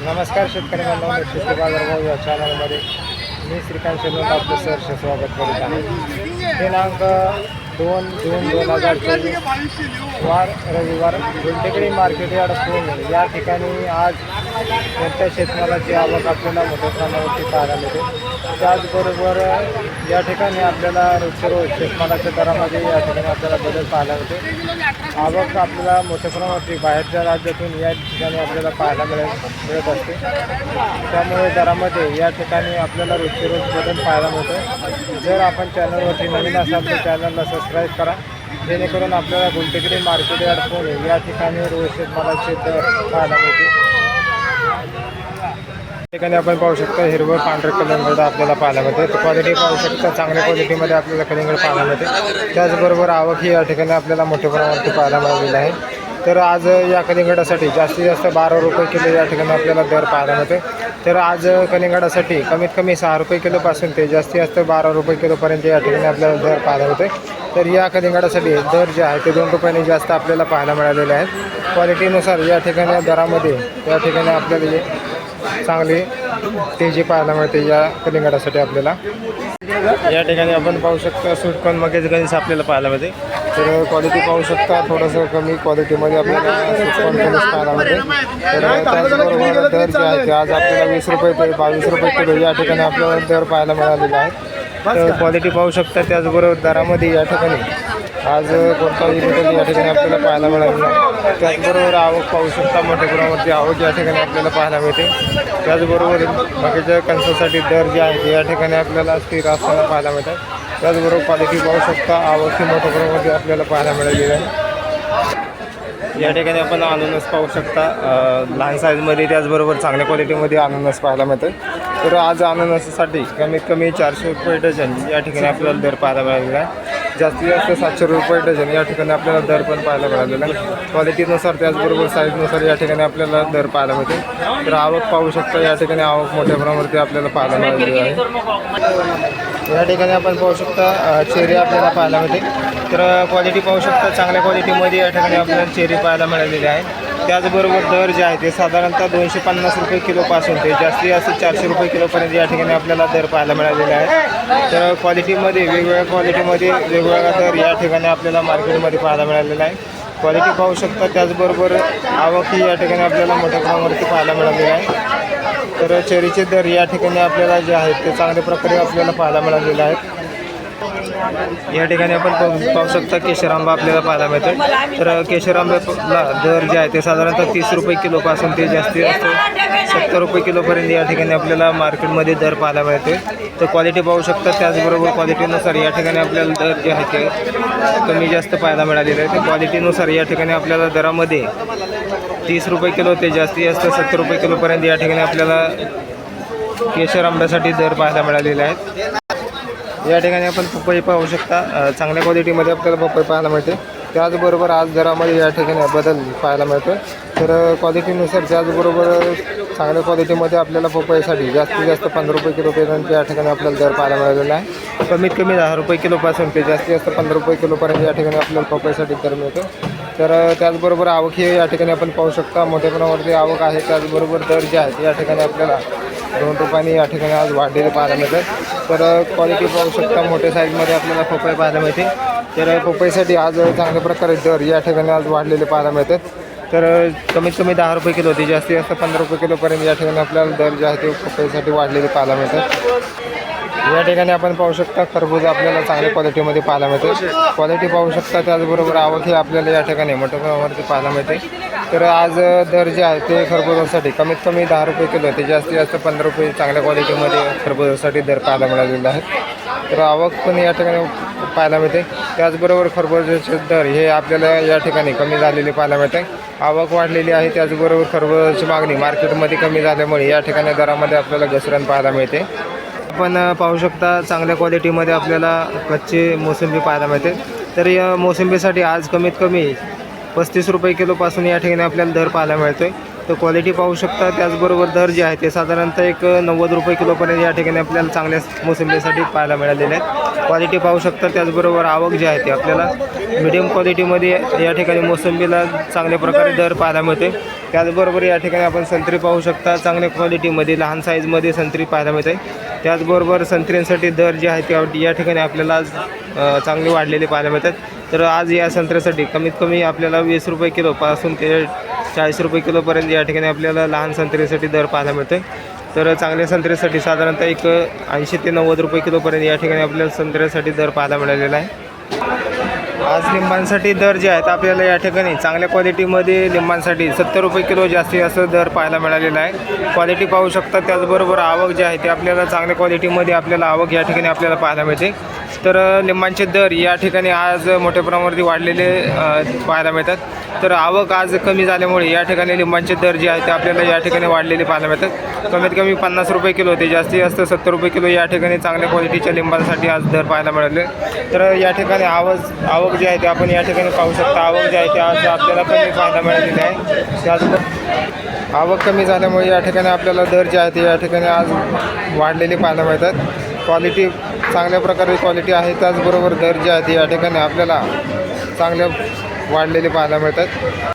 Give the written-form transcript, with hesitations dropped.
नमस्कार शेतकरी बांधवांनो, शेती बाजारभाव या चॅनलमध्ये मी श्रीकांत शेलवंत आपलं सहर्ष स्वागत करीत आहे। दिनांक 2 जून 2024 वार रविवार गुलटेकडी मार्केट यार्ड पुणे या ठिकाणी आज कोणत्या शेतमालाची आवक आपल्याला मोठ्या प्रमाणावरती पाहायला मिळते। त्याचबरोबर या ठिकाणी आपल्याला रोजच्या रोज शेतमालाच्या दरामध्ये या ठिकाणी आपल्याला बदल पाहायला मिळते। आवक आपल्याला मोठ्या प्रमाणावरती बाहेरच्या राज्यातून या ठिकाणी आपल्याला पाहायला मिळत असते। त्यामुळे दरामध्ये या ठिकाणी आपल्याला रोजचे रोज बदल पाहायला मिळतो। जर आपण चॅनलवरती नवीन असाल तर चॅनलला सबस्क्राईब करा, जेणेकरून आपल्याला गुलटेकडी मार्केट यार्ड पुणे या ठिकाणी रोज शेतमालाचे दर पाहायला मिळते। ठिकाणी आपण पाहू शकता हिरवं पांढरं कलिंगड आपल्याला पाहायला मिळते। क्वालिटी पाहू शकता, चांगल्या क्वालिटीमध्ये आपल्याला कलिंगड पाहायला मिळते। त्याचबरोबर आवक ही या ठिकाणी आपल्याला मोठ्या प्रमाणात पाहायला मिळालेली आहे। तर आज या कलिंगडासाठी जास्तीत जास्त 12 रुपये किलो या ठिकाणी आपल्याला दर पाहायला मिळते। तर आज कलिंगडासाठी कमीत कमी 6 रुपये किलोपासून ते जास्तीत जास्त 12 रुपये किलोपर्यंत या ठिकाणी आपल्याला दर पाहायला मिळते। तर या कलिंगडासाठी दर जे आहे ते 2 रुपयांनी जास्त आपल्याला पाहायला मिळालेले आहेत। क्वालिटीनुसार या ठिकाणी दरामध्ये या ठिकाणी आपल्याला चांगली तेजी पाहायला मिळते। या कलिंगडासाठी आपल्याला या ठिकाणी आपण पाहू शकता स्वीटकॉर्न मगेज गणेश आपल्याला पाहायला मिळते। तर क्वालिटी पाहू शकता, थोडंसं कमी क्वालिटीमध्ये आपल्याला स्वीटकॉर्न गणेश पाहायला मिळते। तर त्याचबरोबर दर जे आहे ते आज आपल्याला 20 रुपये ते 22 रुपये किलो या ठिकाणी आपल्याला दर पाहायला मिळालेला आहे। तर क्वालिटी पाहू शकता, त्याचबरोबर दरामध्ये या ठिकाणी आज कोणताही बदल या ठिकाणी आपल्याला पाहायला मिळालेला आहे। त्याचबरोबर आवक पाहू शकता, मोठ्या प्रमाणावरती आवक या ठिकाणी आपल्याला पाहायला मिळते। त्याचबरोबर बाकीच्या कणसासाठी दर जे आहे ते या ठिकाणी आपल्याला स्थिर असताना पाहायला मिळतात। त्याचबरोबर क्वालिटी पाहू शकता, आवक ही मोठ्या प्रमाणावरती आपल्याला पाहायला मिळालेली आहे। या ठिकाणी आपण अननस पाहू शकता, लहान साईजमध्ये त्याचबरोबर चांगल्या क्वालिटीमध्ये अननस पाहायला मिळते। तर आज अननससाठी कमीत कमी 400 रुपये डझन या ठिकाणी आपल्याला दर पाहायला मिळालेला आहे। जास्तीत जास्त 700 रुपये डझन या ठिकाणी आपल्याला दर पण पाहायला मिळालेला आहे। क्वालिटीनुसार त्याचबरोबर साईजनुसार या ठिकाणी आपल्याला दर पाहायला मिळते। तर आवक पाहू शकता, या ठिकाणी आवक मोठ्या प्रमाणावरती आपल्याला पाहायला मिळालेली आहे। या ठिकाणी आपण पाहू शकता चेरी आपल्याला पाहायला मिळते। तर क्वालिटी पाहू शकता, चांगल्या क्वालिटीमध्ये या ठिकाणी आपल्याला चेरी पाहायला मिळालेली आहे। त्याचबरोबर दर जे आहे ते साधारणतः 250 रुपये किलोपासून ते जास्तीत जास्त 400 रुपये किलोपर्यंत या ठिकाणी आपल्याला दर पाहायला मिळालेले आहे। तर क्वालिटीमध्ये वेगवेगळ्या क्वालिटीमध्ये वेगवेगळा दर या ठिकाणी आपल्याला मार्केटमध्ये पाहायला मिळालेला आहे। क्वालिटी पाहू शकता, त्याचबरोबर आवक ही या ठिकाणी आपल्याला मोठ्या प्रमाणावरती पाहायला मिळालेली आहे। तर चेरीचे दर या ठिकाणी आपल्याला जे आहेत ते चांगल्या प्रकारे आपल्याला पाहायला मिळालेले आहेत। या ठिकाणी आपण पाहू शकता केशर आंबा आपल्याला पाहायला मिळते। तर केशर आंब्याला दर जे आहे ते साधारणतः 30 रुपये किलोपासून ते जास्तीत जास्त 70 रुपये किलोपर्यंत या ठिकाणी आपल्याला मार्केटमध्ये दर पाहायला मिळते। तर क्वालिटी पाहू शकता, त्याचबरोबर क्वालिटीनुसार या ठिकाणी आपल्याला दर जे आहे ते कमी जास्त पाहायला मिळालेले आहे। तर क्वालिटीनुसार या ठिकाणी आपल्याला दरामध्ये 30 रुपये किलो ते जास्तीत जास्त 70 रुपये किलोपर्यंत या ठिकाणी आपल्याला केशर आंब्यासाठी दर पाहायला मिळालेले आहेत। या ठिकाणी आपण पपई पाहू शकता, चांगल्या क्वालिटीमध्ये आपल्याला पपई पाहायला मिळते। त्याचबरोबर आज दरामध्ये या ठिकाणी बदल पाहायला मिळतो। तर क्वालिटीनुसार त्याचबरोबर चांगल्या क्वालिटीमध्ये आपल्याला पपईसाठी जास्तीत जास्त 15 रुपये किलोपर्यंत या ठिकाणी आपल्याला दर पाहायला मिळालेला आहे। कमीत कमी 10 रुपये किलोपासून ते जास्तीत जास्त 15 रुपये किलोपर्यंत या ठिकाणी आपल्याला पपईसाठी दर मिळतो। तर त्याचबरोबर आवक ही या ठिकाणी आपण पाहू शकता, मोठ्या प्रमाणावरती आवक आहे। त्याचबरोबर दर जे आहेत या ठिकाणी आपल्याला 2 रुपयांनी या ठिकाणी आज वाढलेले पाहायला मिळतात। तर क्वालिटी पाहू शकता, मोठ्या साईजमध्ये आपल्याला पपई पाहायला मिळते। तर पपईसाठी आज चांगल्या प्रकारे दर या ठिकाणी आज वाढलेले पाहायला मिळतात। तर कमीत कमी 10 रुपये किलो ते जास्तीत जास्त 15 रुपये किलोपर्यंत या ठिकाणी आपल्याला दर जे आहे ते पपईसाठी वाढलेले पाहायला मिळतात। या ठिकाणी आपण पाहू शकता खरबूज आपल्याला चांगल्या क्वालिटीमध्ये पाहायला मिळते। क्वालिटी पाहू शकता, त्याचबरोबर आवक ही आपल्याला या ठिकाणी मोठ्या प्रमाणावरती पाहायला मिळते। तर आज दर जे आहे ते खरबुजासाठी कमीत कमी 10 रुपये किलो ते जास्तीत जास्त 15 रुपये चांगल्या क्वालिटीमध्ये खरबुजासाठी दर पाहायला मिळालेले आहेत। तर आवक पण या ठिकाणी पाहायला मिळते। त्याचबरोबर खरबुजाचे दर हे आपल्याला या ठिकाणी कमी झालेले पाहायला मिळते। आवक वाढलेली आहे, त्याचबरोबर खरबुजाची मागणी मार्केटमध्ये कमी झाल्यामुळे या ठिकाणी दरामध्ये आपल्याला घसरण पाहायला मिळते। आपण पाहू शकता, चांगल्या क्वालिटीमध्ये आपल्याला कच्चे मोसंबी पाहायला मिळते। तर या मोसंबीसाठी आज कमीत कमी 35 रुपये किलोपासून या ठिकाणी आपल्याला दर पाहायला मिळतो। तर क्वालिटी पाहू शकता, त्याचबरोबर दर जे आहे ते साधारणतः एक 90 रुपये किलोपर्यंत या ठिकाणी आपल्याला चांगल्या मोसंबीसाठी पाहायला मिळालेले आहेत। क्वालिटी पाहू शकता, त्याचबरोबर आवक जी आहे ते आपल्याला मीडियम क्वालिटीमध्ये या ठिकाणी मोसंबीला चांगल्या प्रकारे दर पाहायला मिळते. त्याचबरोबर या ठिकाणी आपण संत्री पाहू शकता, चांगल्या क्वालिटीमध्ये लहान साईजमध्ये संत्री पाहायला मिळते. त्याचबरोबर संत्र्यांसाठी दर जे आहे ते या ठिकाणी आपल्याला चांगले वाढलेले पाहायला मिळतात. तर आज या संत्र्यासाठी कमीत कमी आपल्याला 20 रुपये किलोपासून ते 40 रुपये किलोपर्यंत या ठिकाणी आपल्याला लहान संत्र्यासाठी दर पाहायला मिळते. तर चांगल्या संत्र्यासाठी साधारणतः एक 80 ते 90 रुपये किलोपर्यंत या ठिकाणी आपल्याला संत्र्यासाठी दर पाहायला मिळालेला आहे. आज लिंबांसाठी दर जे आहेत आपल्याला या ठिकाणी चांगल्या क्वालिटीमध्ये लिंबांसाठी 70 रुपये किलो जास्तीत जास्त दर पाहायला मिळालेला आहे. क्वालिटी पाहू शकता. त्याचबरोबर आवक जे आहे ते आपल्याला चांगल्या क्वालिटीमध्ये आपल्याला आवक या ठिकाणी आपल्याला पाहायला मिळते. तर लिंबांचे दर या ठिकाणी आज मोठ्या प्रमाणावरती वाढलेले पाहायला मिळतात. तर आवक आज कमी झाल्यामुळे या ठिकाणी लिंबांचे दर जे आहेत ते आपल्याला या ठिकाणी वाढलेले पाहायला मिळतात. कमीत कमी 50 रुपये किलो ते जास्तीत जास्त 70 रुपये किलो या ठिकाणी चांगल्या क्वालिटीच्या लिंबांसाठी आज दर पाहायला मिळाले. तर या ठिकाणी आवक जी आहे ते आपण या ठिकाणी पाहू शकता. आवक जी आहे ते आज आपल्याला कमी पाहायला मिळालेली आहे. त्याचबरोबर आवक कमी झाल्यामुळे या ठिकाणी आपल्याला दर जे आहे ते या ठिकाणी आज वाढलेले पाहायला मिळतात. क्वालिटी चांगल्या प्रकारे क्वालिटी आहे. त्याचबरोबर दर जे आहे ते या ठिकाणी आपल्याला चांगल्या वाढलेले पाहायला मिळतात.